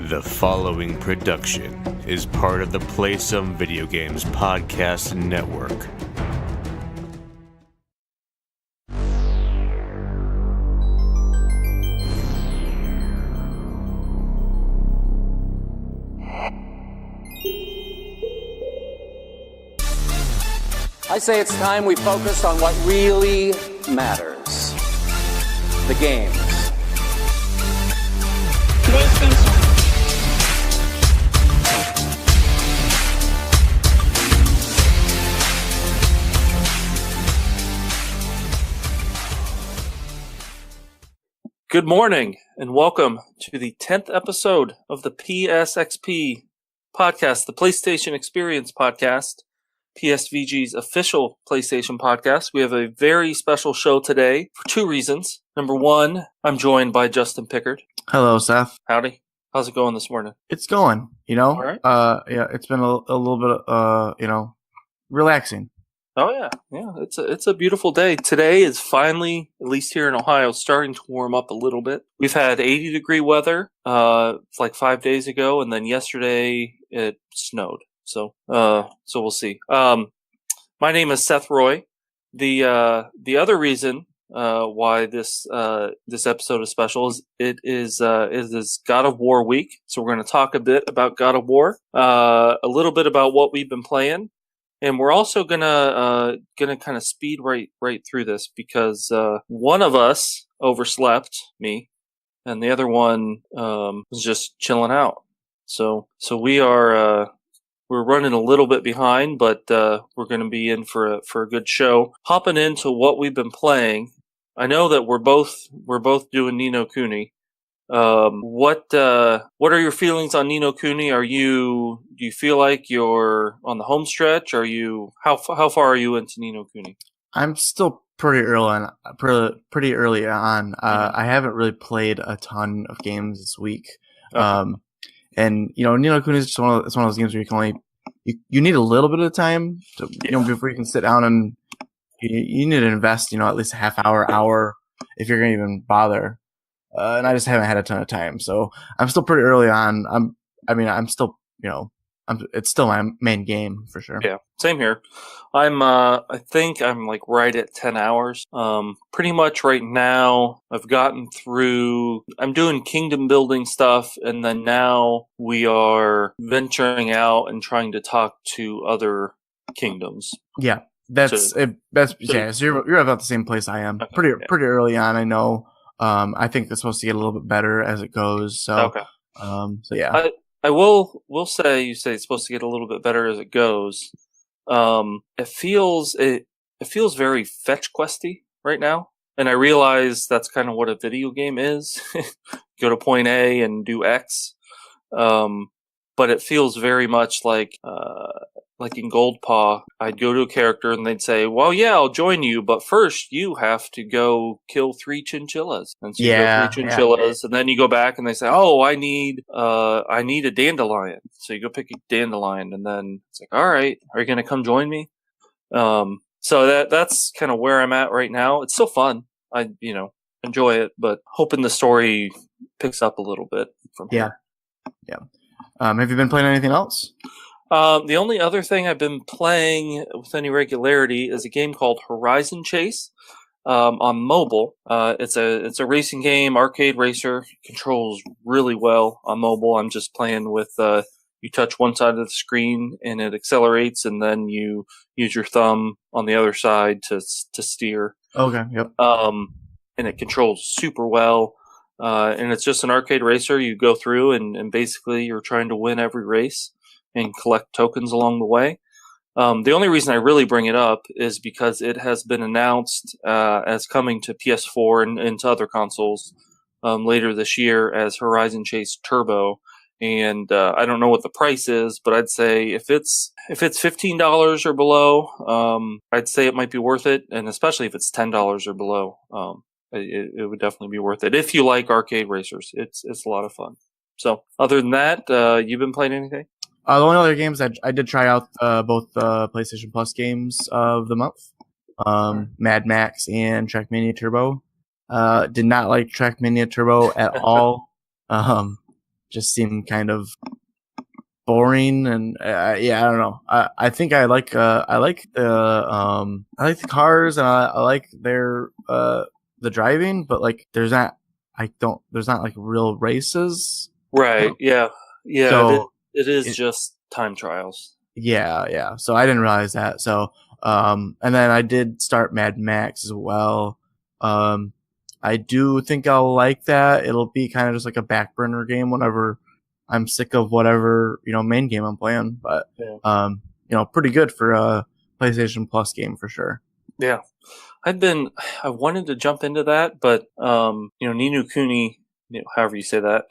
The following production is part of the Play Some Video Games podcast network. I say it's time we focus on what really matters. The games. PlayStation. Good morning, and welcome to the 10th episode of the PSXP podcast, the PlayStation Experience podcast, PSVG's official PlayStation podcast. We have a very special show today for two reasons. Number one, I'm joined by Justin Pickard. Hello, Seth. Howdy. How's it going this morning? It's going, All right. Yeah, it's been a little bit, relaxing. Oh yeah. It's a beautiful day. Today is finally, at least here in Ohio, starting to warm up a little bit. We've had 80-degree weather, like 5 days ago, and then yesterday it snowed. So we'll see. My name is Seth Roy. The other reason why this episode is special is it is God of War week. So we're going to talk a bit about God of War, a little bit about what we've been playing. And we're also gonna kind of speed right through this because one of us overslept, me, and the other one was just chilling out. So we're running a little bit behind, but we're gonna be in for a good show. Hopping into what we've been playing, I know that we're both doing Ni no Kuni. What are your feelings on Ni no Kuni? Do you feel like you're on the home stretch? How far are you into Ni no Kuni? I'm still pretty early on. I haven't really played a ton of games this week. Okay. And Ni no Kuni is just one of those games where you can only you need a little bit of time to before you can sit down, and you need to invest at least a half hour if you're gonna even bother. And I just haven't had a ton of time, so I'm still pretty early on. It's still my main game for sure. Yeah, same here. I think I'm like right at 10 hours. Pretty much right now I've gotten through, I'm doing kingdom building stuff, and then now we are venturing out and trying to talk to other kingdoms. Yeah, so you're about the same place I am. Okay, pretty early on, I know. I think it's supposed to get a little bit better as it goes. So, okay. So yeah. I will say, you say it's supposed to get a little bit better as it goes. It feels very fetch questy right now, and I realize that's kind of what a video game is. Go to point A and do X. But it feels very much like in Goldpaw, I'd go to a character and they'd say, well, yeah, I'll join you, but first you have to go kill 3 chinchillas. And so you go 3 chinchillas, and then you go back and they say, oh, I need a dandelion. So you go pick a dandelion, and then it's like, all right, are you going to come join me? So that's kind of where I'm at right now. It's still fun. I, enjoy it, but hoping the story picks up a little bit from here. Yeah. Have you been playing anything else? The only other thing I've been playing with any regularity is a game called Horizon Chase on mobile. It's a racing game, arcade racer. Controls really well on mobile. I'm just playing with you touch one side of the screen and it accelerates, and then you use your thumb on the other side to steer. Okay. Yep. And it controls super well. And it's just an arcade racer. You go through and basically you're trying to win every race and collect tokens along the way. The only reason I really bring it up is because it has been announced as coming to PS4 and to other consoles later this year as Horizon Chase Turbo. And I don't know what the price is, but I'd say if it's $15 or below, I'd say it might be worth it. And especially if it's $10 or below, it would definitely be worth it. If you like arcade racers, it's a lot of fun. So other than that, you've been playing anything? The only other games I did try out both PlayStation Plus games of the month, Mad Max and Trackmania Turbo. Did not like Trackmania Turbo at all. just seemed kind of boring, and I don't know. I think I like the cars, and I like their the driving, but like there's not like real races. Right. Yeah. So it is just time trials. Yeah. So I didn't realize that. So and then I did start Mad Max as well. I do think I'll like that. It'll be kind of just like a back burner game whenever I'm sick of whatever, main game I'm playing. But pretty good for a PlayStation Plus game for sure. Yeah. I wanted to jump into that, but Ni no Kuni, however you say that,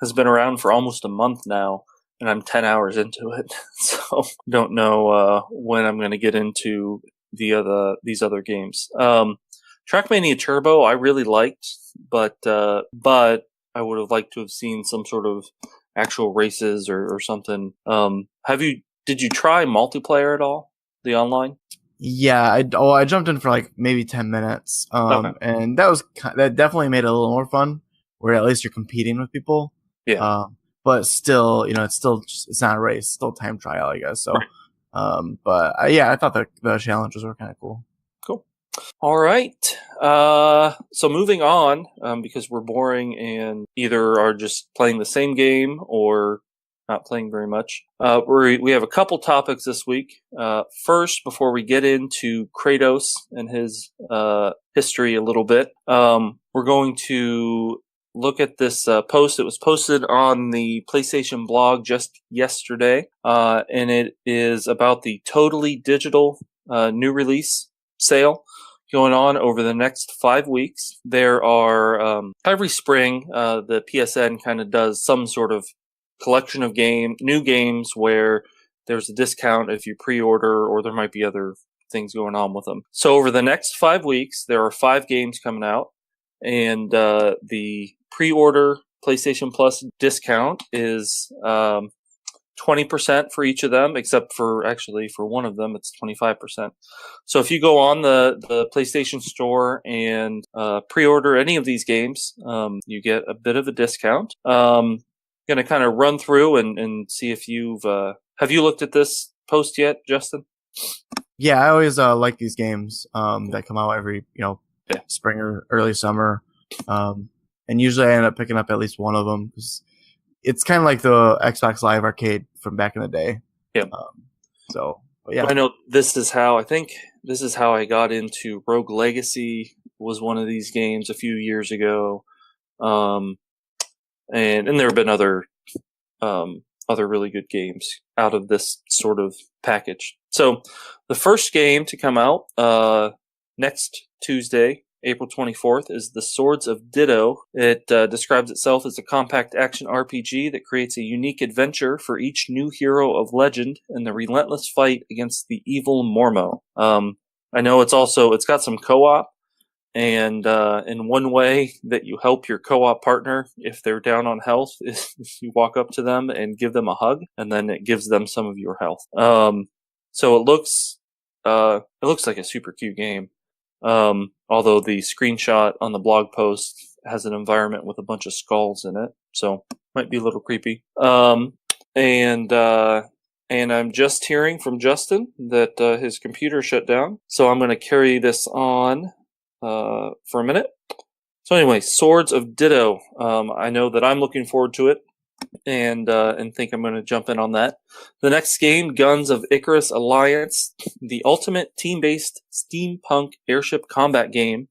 has been around for almost a month now, and I'm 10 hours into it. So don't know when I'm going to get into these other games. Trackmania Turbo I really liked, but I would have liked to have seen some sort of actual races or something. Did you try multiplayer at all? The online? Yeah, I jumped in for like maybe 10 minutes. Okay. And that definitely made it a little more fun, where at least you're competing with people. Yeah. But still, it's not a race, it's still a time trial, I guess. So, right. But I thought the challenges were kind of cool. Cool. All right. So moving on, because we're boring and either are just playing the same game or not playing very much. We have a couple topics this week. First, before we get into Kratos and his history a little bit, we're going to look at this post. It was posted on the PlayStation blog just yesterday, and it is about the Totally Digital new release sale going on over the next 5 weeks. There are every spring the PSN kind of does some sort of collection of new games where there's a discount if you pre-order, or there might be other things going on with them. So over the next 5 weeks, there are 5 games coming out, and the pre-order PlayStation Plus discount is 20% for each of them, except for one of them, it's 25%. So if you go on the PlayStation Store and pre-order any of these games, you get a bit of a discount. Going to kind of run through and see if have you looked at this post yet, Justin? Yeah, I always like these games that come out every spring or early summer, and usually I end up picking up at least one of them because it's kind of like the Xbox Live Arcade from back in the day. Yeah. Yeah, I know this is how I got into Rogue Legacy. Was one of these games a few years ago. And there have been other really good games out of this sort of package. So the first game to come out next Tuesday, April 24th, is The Swords of Ditto. It describes itself as a compact action RPG that creates a unique adventure for each new hero of legend in the relentless fight against the evil Mormo. I know it's got some co-op. And in one way that you help your co-op partner if they're down on health is if you walk up to them and give them a hug, and then it gives them some of your health. So it looks like a super cute game. Although the screenshot on the blog post has an environment with a bunch of skulls in it, so might be a little creepy. And I'm just hearing from Justin that his computer shut down, so I'm going to carry this on for a minute. So anyway, Swords of Ditto. I know that I'm looking forward to it, and think I'm going to jump in on that. The next game, Guns of Icarus Alliance, the ultimate team-based steampunk airship combat game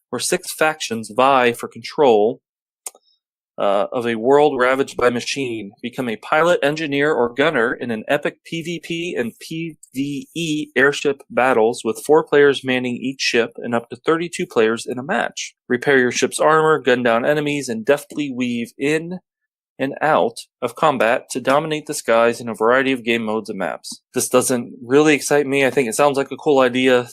where 6 factions vie for control of a world ravaged by machine. Become a pilot, engineer, or gunner in an epic PvP and PvE airship battles with 4 players manning each ship and up to 32 players in a match. Repair your ship's armor, gun down enemies, and deftly weave in and out of combat to dominate the skies in a variety of game modes and maps. This doesn't really excite me. I think it sounds like a cool idea,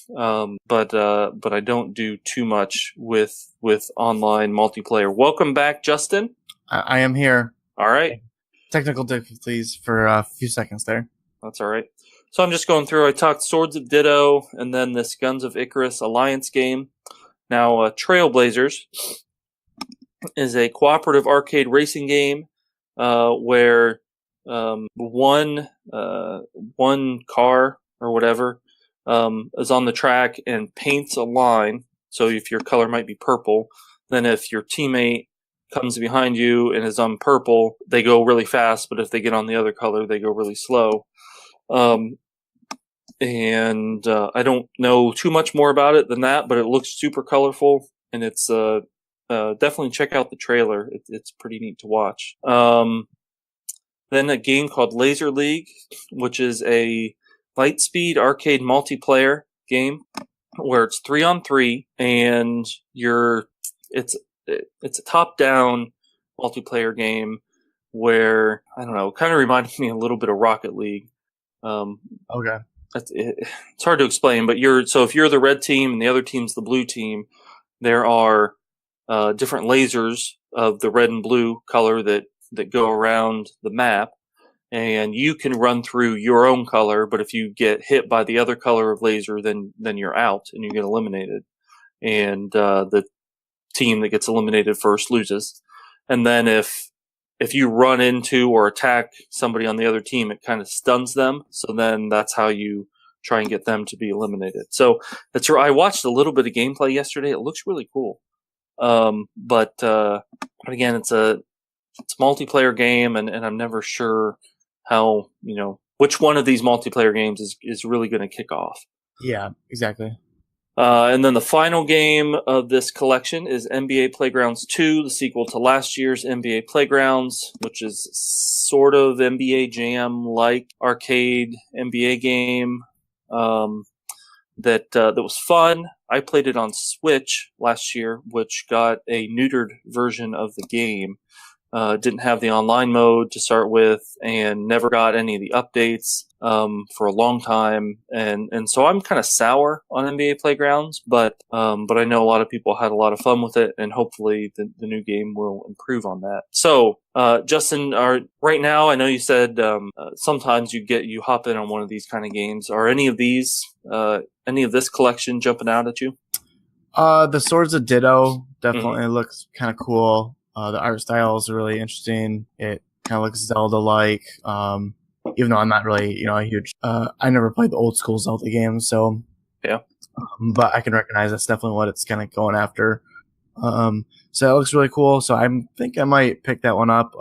but I don't do too much with online multiplayer. Welcome back, Justin. I am here. All right. Technical difficulties for a few seconds there. That's all right. So I'm just going through. I talked Swords of Ditto and then this Guns of Icarus Alliance game. Now, Trailblazers is a cooperative arcade racing game where one car or whatever is on the track and paints a line. So if your color might be purple, then if your teammate comes behind you and is on purple, they go really fast. But if they get on the other color, they go really slow. And I don't know too much more about it than that, but it looks super colorful, and it's definitely check out the trailer. It's pretty neat to watch. Then a game called Laser League, which is a Lightspeed arcade multiplayer game where it's 3-on-3, and it's a top-down multiplayer game where, I don't know, kind of reminded me a little bit of Rocket League. Okay. It's hard to explain, but if you're the red team and the other team's the blue team, there are different lasers of the red and blue color that go around the map, and you can run through your own color, but if you get hit by the other color of laser, then you're out and you get eliminated. And the team that gets eliminated first loses. And then if you run into or attack somebody on the other team, it kind of stuns them. So then that's how you try and get them to be eliminated. So I watched a little bit of gameplay yesterday. It looks really cool. But again, it's a multiplayer game, and I'm never sure how, which one of these multiplayer games is really going to kick off. Yeah, exactly. And then the final game of this collection is NBA Playgrounds 2, the sequel to last year's NBA Playgrounds, which is sort of NBA Jam-like arcade NBA game that was fun. I played it on Switch last year, which got a neutered version of the game. Didn't have the online mode to start with, and never got any of the updates for a long time, and so I'm kind of sour on NBA Playgrounds, but I know a lot of people had a lot of fun with it, and hopefully the new game will improve on that. So Justin, right now, I know you said sometimes you hop in on one of these kind of games. Are any of this collection jumping out at you? The Swords of Ditto definitely looks kind of cool. The art style is really interesting. It kind of looks Zelda-like, even though I'm not really, a huge. I never played the old school Zelda games, so yeah. But I can recognize that's definitely what it's kind of going after. So that looks really cool. So I think I might pick that one up.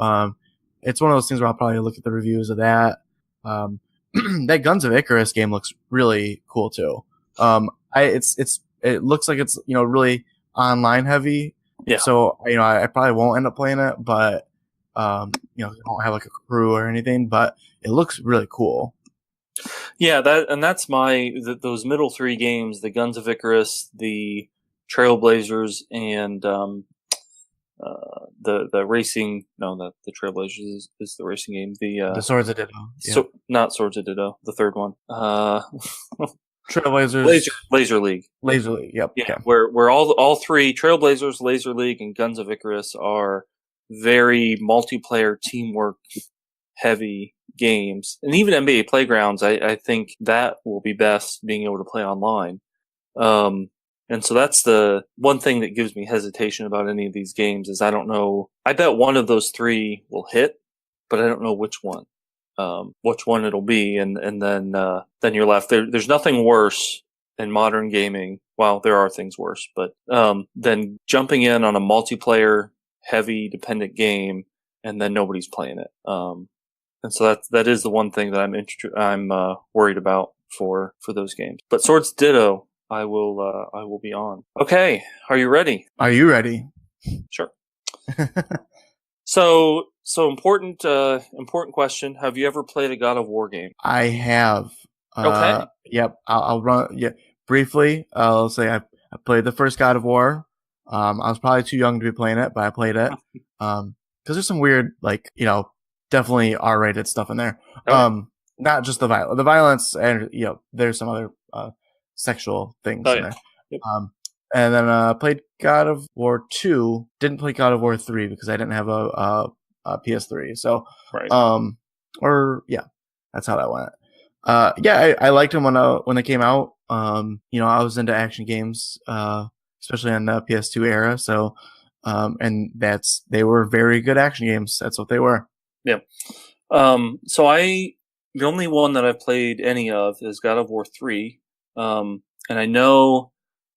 It's one of those things where I'll probably look at the reviews of that. That Guns of Icarus game looks really cool too. It looks like it's really online heavy. Yeah. So I probably won't end up playing it, but I don't have like a crew or anything, but it looks really cool. Yeah, that's those middle three games: the Guns of Icarus, the Trailblazers, and the racing. No, the Trailblazers is the racing game. The Swords of Ditto. Yeah. Not Swords of Ditto. The third one. Trailblazers, Laser League. Laser League. Yep. Yeah, okay. where all three Trailblazers, Laser League, and Guns of Icarus are very multiplayer teamwork heavy games, and even NBA Playgrounds, I think that will be best being able to play online. And so that's the one thing that gives me hesitation about any of these games is I don't know. I bet one of those three will hit, but I don't know which one it'll be, and then you're left. There's nothing worse in modern gaming. Well, there are things worse, but than jumping in on a multiplayer heavy dependent game and then nobody's playing it. And so that is the one thing that I'm worried about for those games. But Swords Ditto, I will be on. Okay, are you ready? Are you ready? Sure. So important question. Have you ever played a God of War game? I have. Okay. Yep. I'll run. Yeah. Briefly, I'll say I played the first God of War. I was probably too young to be playing it, but I played it. Because there's some weird, definitely R-rated stuff in there. Okay. Not just the violence. The violence, and there's some other sexual things in there. Yep. And then played God of War 2. Didn't play God of War 3 because I didn't have a PS3. So, right. That's how that went. I liked them when they came out. I was into action games, especially on the PS2 era. So, and they were very good action games. That's what they were. Yeah. The only one that I've played any of is God of War 3. And I know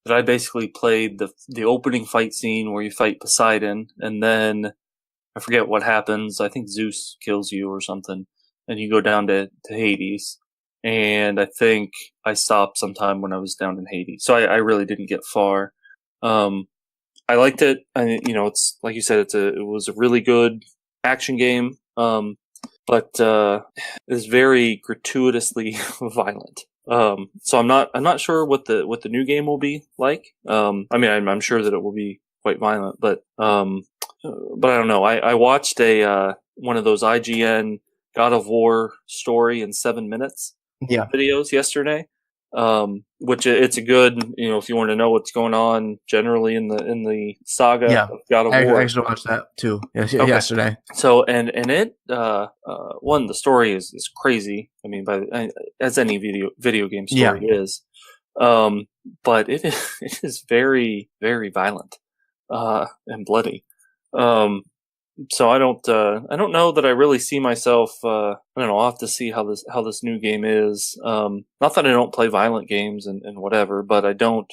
that I basically played the opening fight scene where you fight Poseidon, and then I forget what happens. I think Zeus kills you or something, and you go down to Hades. And I think I stopped sometime when I was down in Hades. So I really didn't get far. I liked it. It's like you said, it was a really good action game. But it's very gratuitously violent. So I'm not sure what the new game will be like. I'm sure that it will be quite violent, but I don't know. I watched one of those IGN God of War story in 7 minutes videos yesterday. Which it's a good, if you want to know what's going on generally in the saga of God of War. I actually watched that too yesterday. So and it the story is crazy. I mean, as any video game story is, but it is very, very violent and bloody. So I don't know that I really see myself. I don't know. I'll have to see how this new game is. Not that I don't play violent games and whatever, but I don't.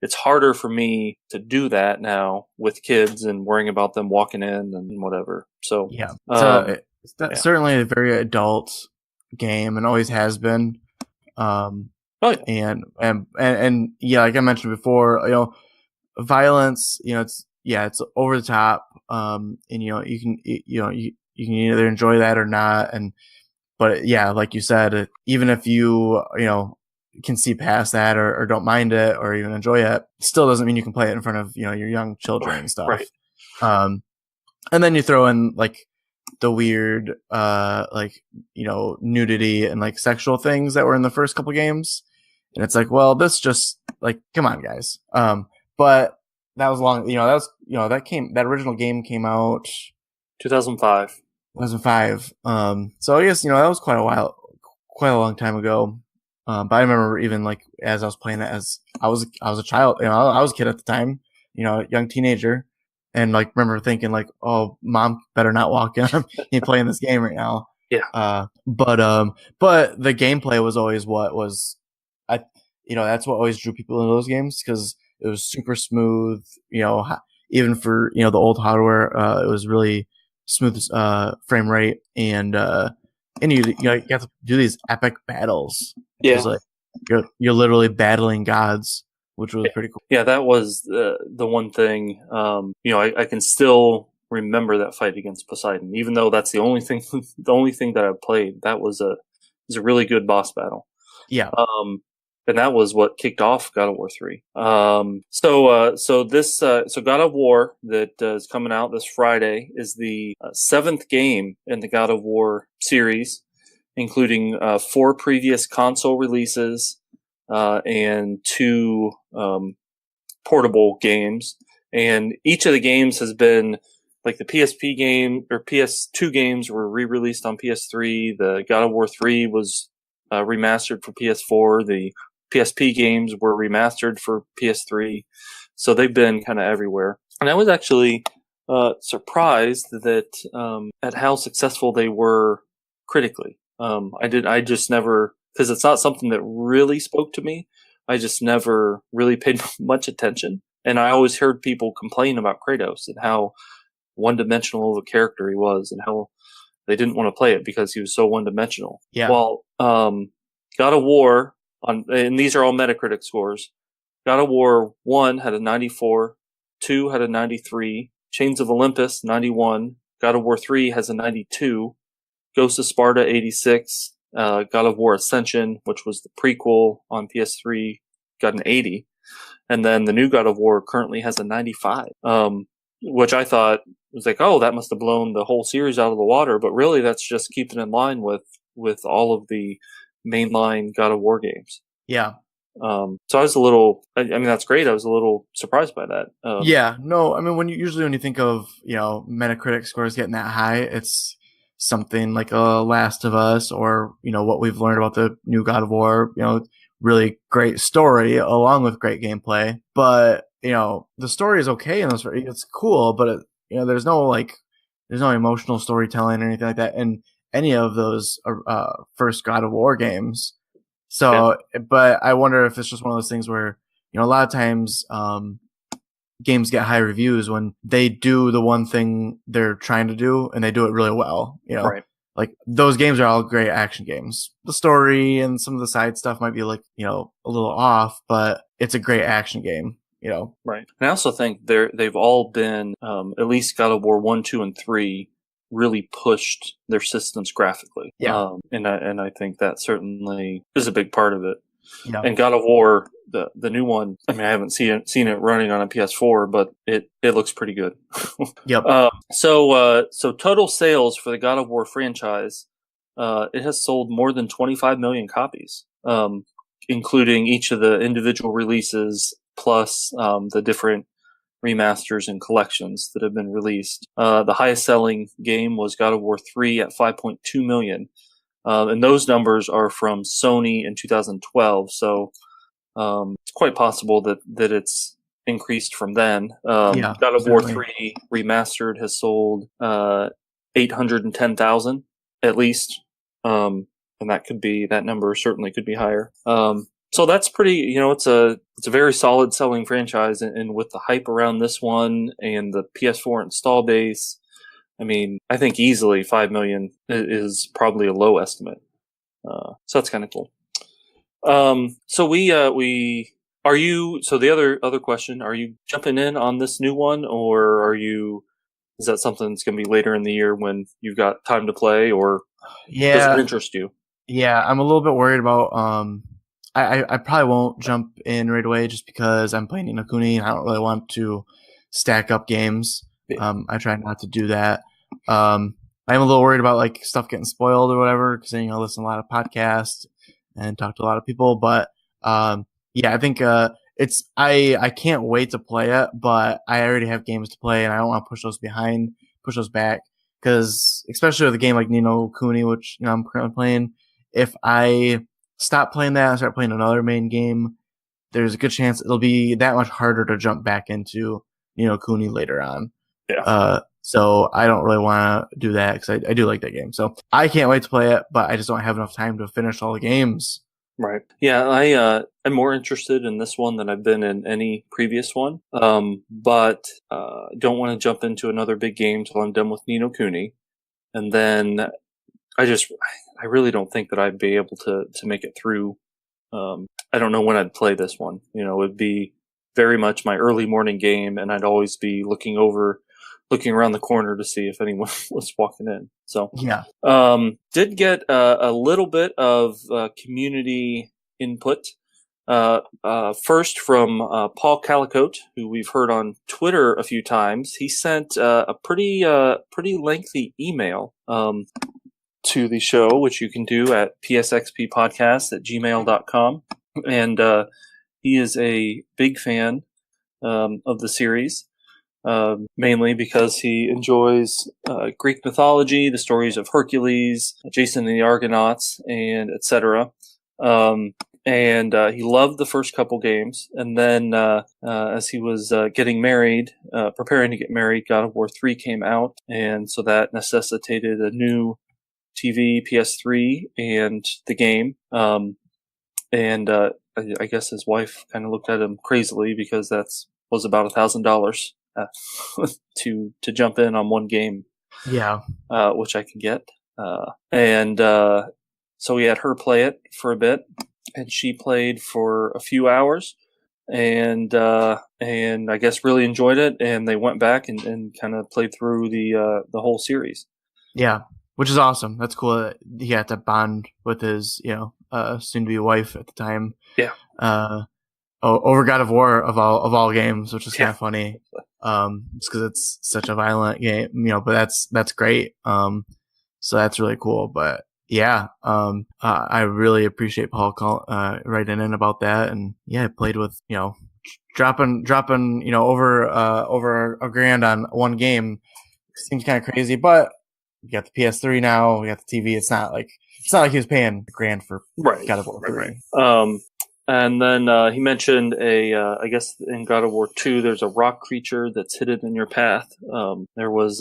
It's harder for me to do that now with kids and worrying about them walking in and whatever. So it's certainly a very adult game and always has been. And like I mentioned before, violence. It's over the top. And you can either enjoy that or not. But like you said, even if you can see past that or don't mind it or even enjoy it, still doesn't mean you can play it in front of your young children and stuff. Right. And then you throw in like the weird nudity and like sexual things that were in the first couple games, and it's like, well, this just like, come on, guys. But that was long. That original game came out 2005. 2005. So I guess that was quite a long time ago. But I remember even like as I was playing it, as I was a child. I was a kid at the time. Young teenager, and like remember thinking like, oh, mom better not walk in. I'm playing this game right now. Yeah. But the gameplay was always what was, that's what always drew people into those games because it was super smooth, even for, the old hardware, it was really smooth, frame rate and you get to do these epic battles. Yeah. It's like, you're literally battling gods, which was pretty cool. Yeah. That was the one thing, I can still remember that fight against Poseidon, even though that's the only thing that I played. That was a really good boss battle. Yeah. And that was what kicked off God of War 3. So God of War that is coming out this Friday is the 7th game in the God of War series, including 4 previous console releases and 2 portable games. And each of the games has been like the PSP game or PS2 games were re-released on PS3. The God of War 3 was remastered for PS4. The PSP games were remastered for PS3, so they've been kind of everywhere. And I was actually surprised that at how successful they were critically. I just never, because it's not something that really spoke to me. I just never really paid much attention, and I always heard people complain about Kratos and how one-dimensional of a character he was, and how they didn't want to play it because he was so one-dimensional. Yeah. Well, God of War. And these are all Metacritic scores. God of War 1 had a 94, 2 had a 93, Chains of Olympus 91, God of War 3 has a 92, Ghost of Sparta 86, God of War Ascension, which was the prequel on PS3, got an 80, and then the new God of War currently has a 95, which I thought was like, oh, that must have blown the whole series out of the water, but really that's just keeping in line with all of the mainline God of War games. Yeah. So I was a little, I mean, that's great. I was a little surprised by that. Yeah. No, I mean, when you think of, Metacritic scores getting that high, it's something like Last of Us or, what we've learned about the new God of War, really great story along with great gameplay. But, the story is okay and it's cool, but there's no like there's no emotional storytelling or anything like that in any of those first God of War games. So, but I wonder if it's just one of those things where, a lot of times games get high reviews when they do the one thing they're trying to do and they do it really well. Right. Like those games are all great action games. The story and some of the side stuff might be like, a little off, but it's a great action game. Right. And I also think they've all been, at least God of War 1, 2, and 3 really pushed their systems graphically. Yeah. And I think that certainly is a big part of it. Yeah. And God of War, the new one, I mean, I haven't seen it running on a PS4, but it looks pretty good. Yep. So total sales for the God of War franchise, it has sold more than 25 million copies, including each of the individual releases plus the different remasters and collections that have been released. The highest selling game was God of War 3 at 5.2 million. And those numbers are from Sony in 2012. So it's quite possible that it's increased from then. Yeah, God of War certainly. 3 Remastered has sold 810,000 at least. And that number certainly could be higher. So that's pretty, it's a very solid selling franchise, and with the hype around this one and the PS4 install base, I mean, I think easily 5 million is probably a low estimate. So that's kind of cool. So so the other question, are you jumping in on this new one, or is that something that's going to be later in the year when you've got time to play, or does it interest you? Yeah, I'm a little bit worried about, I probably won't jump in right away just because I'm playing Ni no Kuni and I don't really want to stack up games. I try not to do that. I'm a little worried about like stuff getting spoiled or whatever, because then, I listen to a lot of podcasts and talk to a lot of people. But yeah, I think I can't wait to play it, but I already have games to play and I don't want to push those back, because especially with a game like Ni no Kuni, which I'm currently playing, if I stop playing that and start playing another main game, there's a good chance it'll be that much harder to jump back into Ni no Kuni later on. Yeah. So I don't really want to do that because I do like that game. So I can't wait to play it, but I just don't have enough time to finish all the games. Right. Yeah, I'm more interested in this one than I've been in any previous one. But don't want to jump into another big game till I'm done with Ni no Kuni. And then I really don't think that I'd be able to make it through. I don't know when I'd play this one. It'd be very much my early morning game, and I'd always be looking around the corner to see if anyone was walking in. So yeah, did get a little bit of community input. First from Paul Calicote, who we've heard on Twitter a few times. He sent a pretty lengthy email to the show, which you can do at psxppodcast@gmail.com. And he is a big fan of the series, mainly because he enjoys Greek mythology, the stories of Hercules, Jason and the Argonauts, and etc. And he loved the first couple games. And then as he was getting married, preparing to get married, God of War 3 came out. And so that necessitated a new TV, PS3, and the game. And I guess his wife kind of looked at him crazily because was about $1,000 to jump in on one game. Yeah. Which I can get. And so we had her play it for a bit, and she played for a few hours, and I guess really enjoyed it. And they went back and kind of played through the whole series. Yeah, which is awesome. That's cool that he had to bond with his soon-to-be wife at the time. Yeah. Over God of War of all games, which is kind of funny. Just because it's such a violent game, but that's great. So that's really cool. But yeah, I really appreciate Paul writing in about that. And yeah, I played with, dropping, over $1,000 on one game seems kind of crazy, but we got the PS3 now, we got the TV. It's not like he was paying $1,000 for God of War 3. Right. And then he mentioned I guess in God of War 2, there's a rock creature that's hidden in your path. There was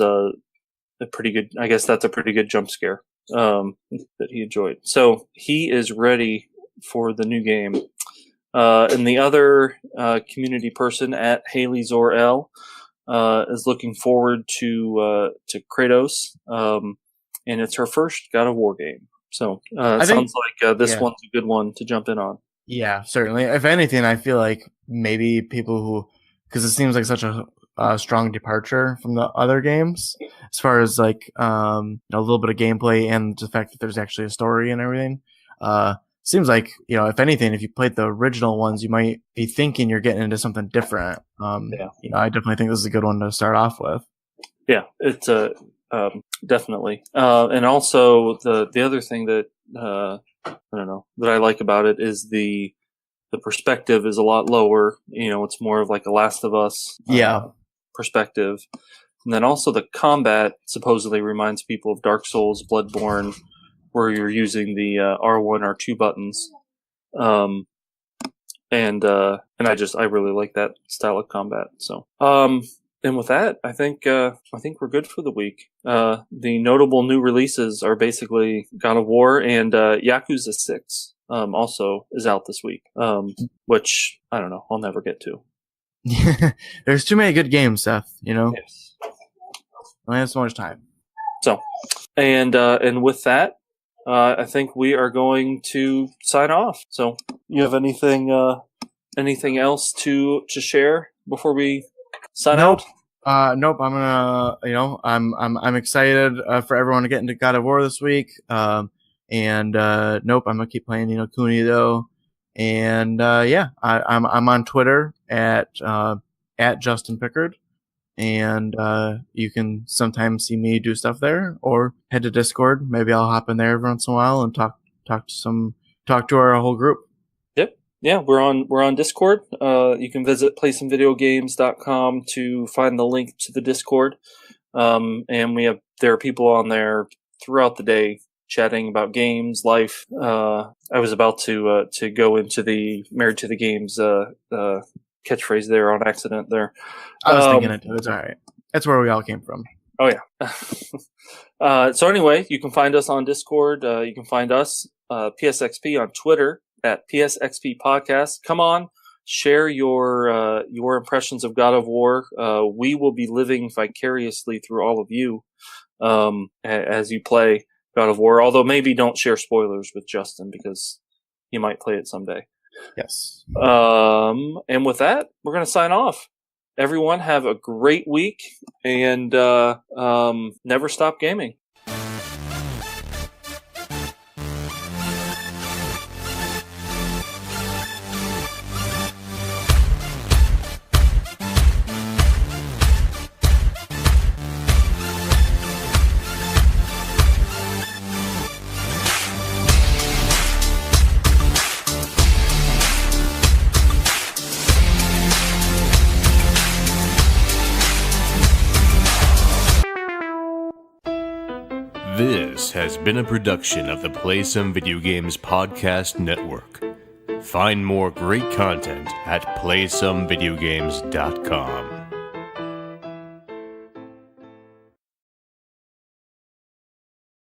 a pretty good. I guess that's a pretty good jump scare that he enjoyed. So he is ready for the new game. And the other community person at Haley Zor-El is looking forward to Kratos, and it's her first God of War game. So it sounds like this one's a good one to jump in on. Yeah, certainly. If anything, I feel like maybe people who, because it seems like such a strong departure from the other games, as far as like a little bit of gameplay and the fact that there's actually a story and everything. Seems like, if anything, if you played the original ones, you might be thinking you're getting into something different. I definitely think this is a good one to start off with. Yeah, it's definitely. And also the other thing that I don't know that I like about it is the perspective is a lot lower. It's more of like a Last of Us perspective. And then also the combat supposedly reminds people of Dark Souls, Bloodborne, where you're using the R1, R2 buttons. And I really like that style of combat. So, and with that, I think we're good for the week. The notable new releases are basically God of War and Yakuza 6. Also is out this week. Which I don't know, I'll never get to. There's too many good games, Seth. Yes. I have so much time. So, and with that, I think we are going to sign off. So, you have anything else to share before we sign out? Nope. I'm gonna, I'm excited for everyone to get into God of War this week. Nope. I'm gonna keep playing, Kuni though. And I'm on Twitter at Justin Pickard. And you can sometimes see me do stuff there, or head to Discord. Maybe I'll hop in there every once in a while and talk to our whole group. Yep. Yeah, we're on Discord. You can visit playsomevideogames.com to find the link to the Discord. And there are people on there throughout the day chatting about games, life. I was about to go into the Married to the Games catchphrase there on accident there. I was thinking it too. It's all right. That's where we all came from. Oh yeah. So anyway, you can find us on Discord. You can find us PSXP on Twitter at PSXP Podcast. Come on, share your impressions of God of War. We will be living vicariously through all of you as you play God of War. Although maybe don't share spoilers with Justin because he might play it someday. Yes. And with that, we're going to sign off. Everyone have a great week and never stop gaming. This has been a production of the Play Some Video Games Podcast Network. Find more great content at playsomevideogames.com.